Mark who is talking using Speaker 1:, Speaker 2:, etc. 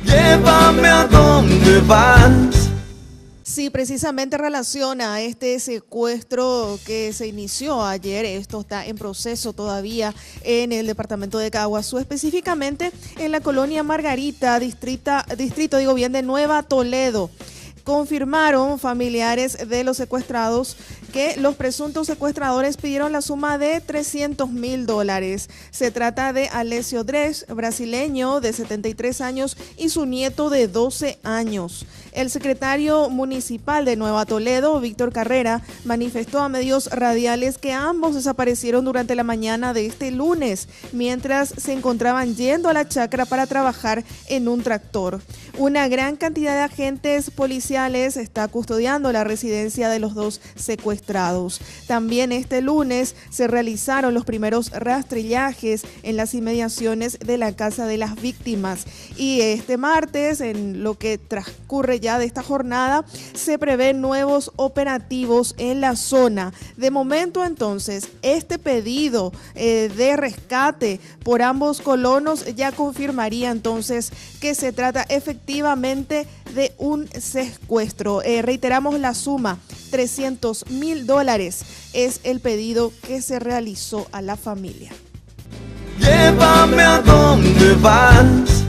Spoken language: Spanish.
Speaker 1: Llévame a donde vas.
Speaker 2: Sí, precisamente relaciona este secuestro que se inició ayer. Esto está en proceso todavía en el departamento de Caguazú, específicamente en la colonia Margarita, distrito de Nueva Toledo. Confirmaron familiares de los secuestrados que los presuntos secuestradores pidieron la suma de $300,000. Se trata de Alessio Dres, brasileño de 73 años, y su nieto de 12 años. El secretario municipal de Nueva Toledo, Víctor Carrera, manifestó a medios radiales que ambos desaparecieron durante la mañana de este lunes, mientras se encontraban yendo a la chacra para trabajar en un tractor. Una gran cantidad de agentes policiales está custodiando la residencia de los dos secuestrados. También este lunes se realizaron los primeros rastrillajes en las inmediaciones de la casa de las víctimas. Y este martes, en lo que transcurre ya de esta jornada, se prevén nuevos operativos en la zona. De momento, entonces, este pedido de rescate por ambos colonos ya confirmaría entonces que se trata efectivamente de un secuestro. Reiteramos la suma, $300,000 es el pedido que se realizó a la familia.
Speaker 1: Llévame a donde vas.